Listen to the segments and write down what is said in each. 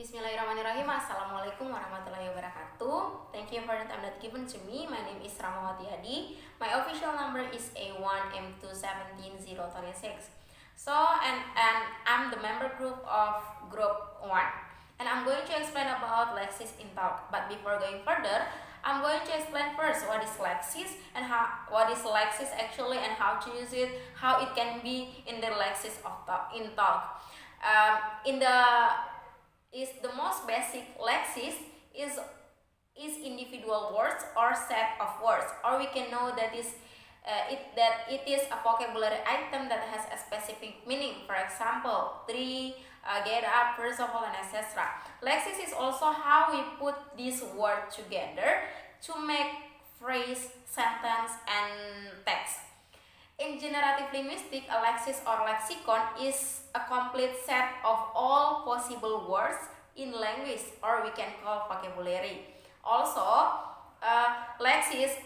Bismillahirrahmanirrahim. Assalamualaikum warahmatullahi wabarakatuh. Thank you for the time that given to me. My name is Ramawati Adi. My official number is A1M2171026. And I'm the member group of group 1. And I'm going to explain about Lexis in talk. But before going further, I'm going to explain first what is Lexis and what is Lexis actually and how to use it, how it can be in the Lexis of talk, in talk. The most basic Lexis is individual words or set of words, or we can know that it is a vocabulary item that has a specific meaning. For example, tree, get up, first of all, and etc. Lexis is also how we put these words together to make phrase, sentence, and text. In generative linguistics, a lexis or lexicon is a complete set of all possible words in language, or we can call vocabulary. Also, lexis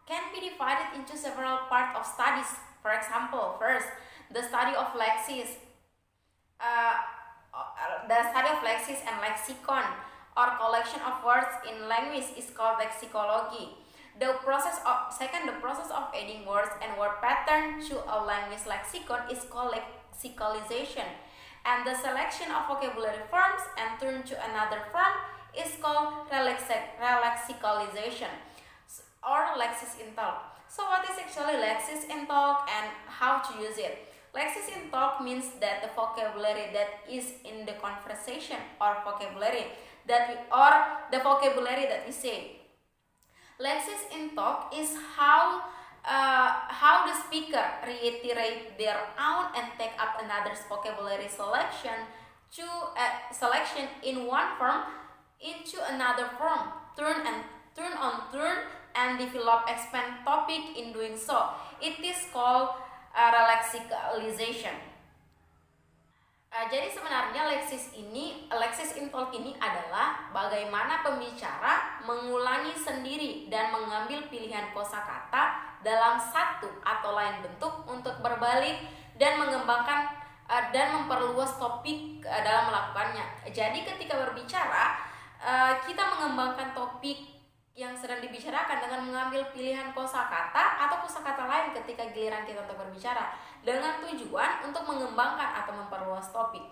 can be divided into several parts of studies. For example, first, the study of lexis and lexicon or collection of words in language is called lexicology. The process of adding words and word pattern to a language lexicon is called lexicalization, and the selection of vocabulary forms and turn to another form is called relexicalization or lexis in talk. So what is actually lexis in talk and how to use it? Lexis in talk means that the vocabulary that is in the conversation or vocabulary the vocabulary that we say. Lexis in talk is how the speaker reiterate their own and take up another's vocabulary selection in one form into another form, turn and develop expand topic in doing so. It is called relexicalization. Jadi sebenarnya Lexis in talk ini adalah bagaimana pembicara mengulangi sendiri dan mengambil pilihan kosakata dalam satu atau lain bentuk untuk berbalik dan mengembangkan dan memperluas topik dalam melakukannya. Jadi ketika berbicara, kita mengembangkan topik yang sedang dibicarakan dengan mengambil pilihan kosakata atau kosakata lain ketika giliran kita untuk berbicara dengan tujuan untuk mengembangkan atau memperluas topik.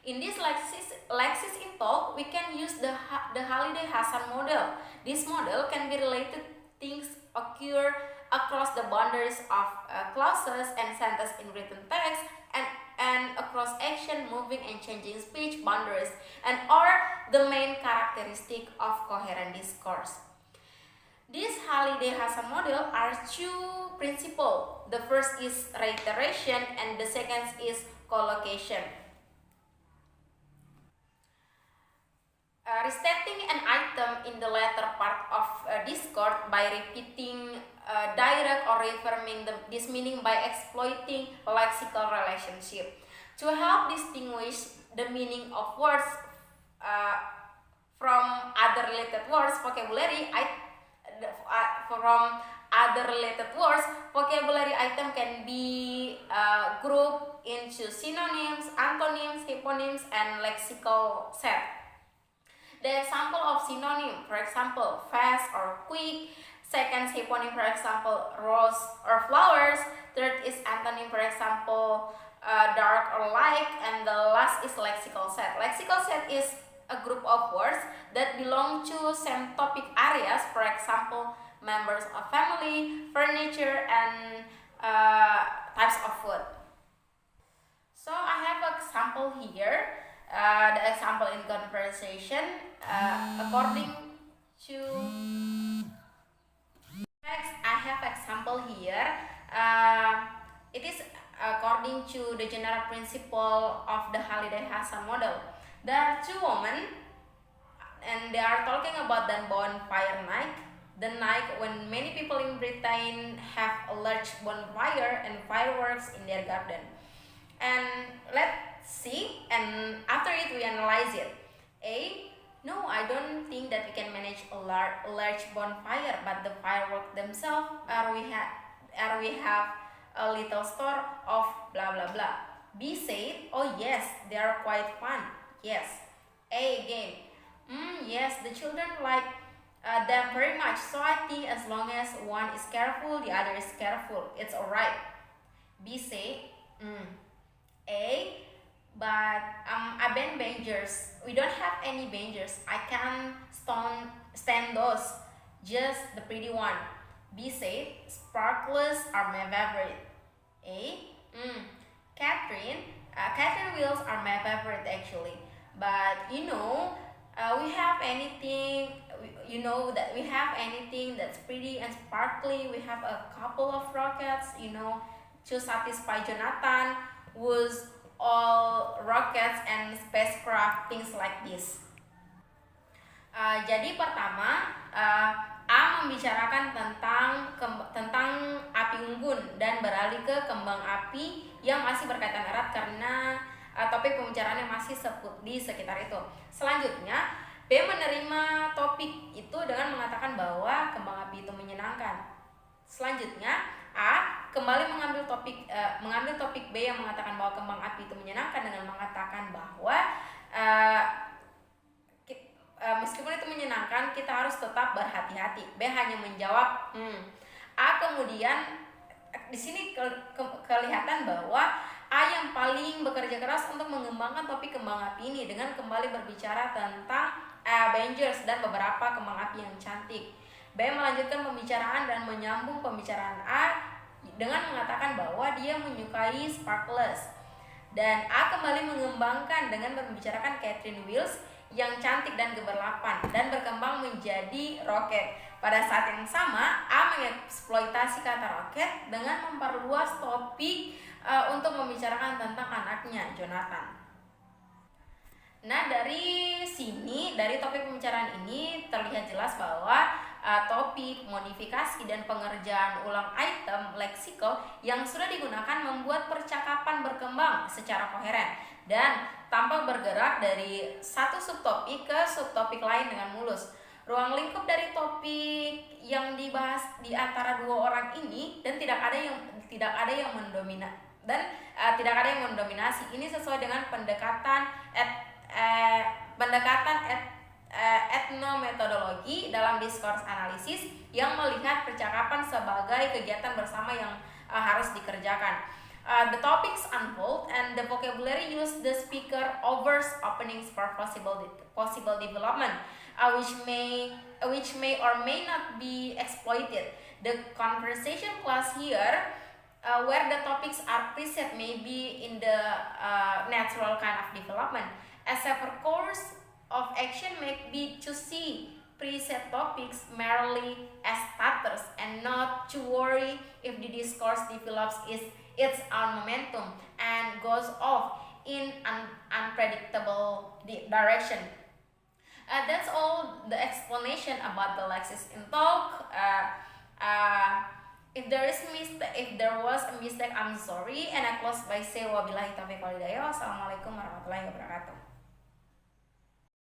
In this Lexis in talk, we can use the Halliday-Hasan model. This model can be related things occur across the boundaries of clauses and sentences in written text and across action, moving and changing speech boundaries, and are the main characteristic of coherent discourse. This Halliday-Hasan model are two principles. The first is reiteration and the second is collocation. Restating an item in the latter part of discourse by repeating direct or reaffirming this meaning by exploiting lexical relationship. To help distinguish the meaning of words from other related words, vocabulary item can be grouped into synonyms, antonyms, hyponyms, and lexical set. The example of synonym, for example, fast or quick. Second, hyponym, for example, rose or flowers. Third is antonym, for example, dark or light. And the last is lexical set. Lexical set is a group of words that belong to same topic areas, for example, members of family, furniture, and types of food. So I have an example here. The example in conversation, according to text, I have example here. It is according to the general principle of the Halliday-Hasan model. There are two women, and they are talking about the bonfire night. The night when many people in Britain have a large bonfire and fireworks in their garden. And let's see, and after it we analyze it. No, I don't think that we can manage a large bonfire, but the fireworks themselves we have a little store of blah blah blah. B said, oh yes, they are quite fun. Yes. A again. Yes, the children like them very much. So I think as long as one is careful, the other is careful, it's alright. B say, A, but I ban bangers. We don't have any bangers. I can stand those. Just the pretty one. B say, sparklers are my favorite. A, Catherine wheels are my favorite actually. But we have anything. You know that we have anything that's pretty and sparkly. We have a couple of rockets. To satisfy Jonathan with all rockets and spacecraft things like this. Jadi pertama A membicarakan tentang api unggun dan beralih ke kembang api yang masih berkaitan erat karena topik pembicaraannya masih di sekitar itu. Selanjutnya B menerima topik itu dengan mengatakan bahwa kembang api itu menyenangkan. Selanjutnya A kembali mengambil topik B yang mengatakan bahwa kembang api itu menyenangkan dengan mengatakan bahwa meskipun itu menyenangkan, kita harus tetap berhati-hati. B hanya menjawab A. Kemudian di sini kelihatan bahwa A yang paling bekerja keras untuk mengembangkan topik kembang api ini dengan kembali berbicara tentang Avengers dan beberapa kembang api yang cantik. B melanjutkan pembicaraan dan menyambung pembicaraan A dengan mengatakan bahwa dia menyukai sparklers. Dan A kembali mengembangkan dengan membicarakan Catherine Wheels yang cantik dan gemerlapan dan berkembang menjadi roket. Pada saat yang sama, A mengeksploitasi kata roket dengan memperluas topik untuk membicarakan tentang anaknya, Jonathan. Nah, dari topik pembicaraan ini terlihat jelas bahwa topik, modifikasi, dan pengerjaan ulang item leksikal yang sudah digunakan membuat percakapan berkembang secara koheren dan tanpa bergerak dari satu subtopik ke subtopik lain dengan mulus. Ruang lingkup dari topik yang dibahas di antara dua orang ini dan tidak ada yang mendominasi. Ini sesuai dengan pendekatan etnometodologi dalam diskurs analisis yang melihat percakapan sebagai kegiatan bersama yang harus dikerjakan. The topics unfold and the vocabulary use the speaker overs openings for possible development, which may or may not be exploited. The conversation class here, where the topics are preset, may be in the natural kind of development. A separate course of action may be to see preset topics merely as starters and not to worry if the discourse develops its own momentum and goes off in an unpredictable direction. That's all the explanation about the Lexis in Talk. If there was a mistake, I'm sorry. And I close by say wabillahi taufiq wal hidayah. Wassalamualaikum warahmatullahi wabarakatuh.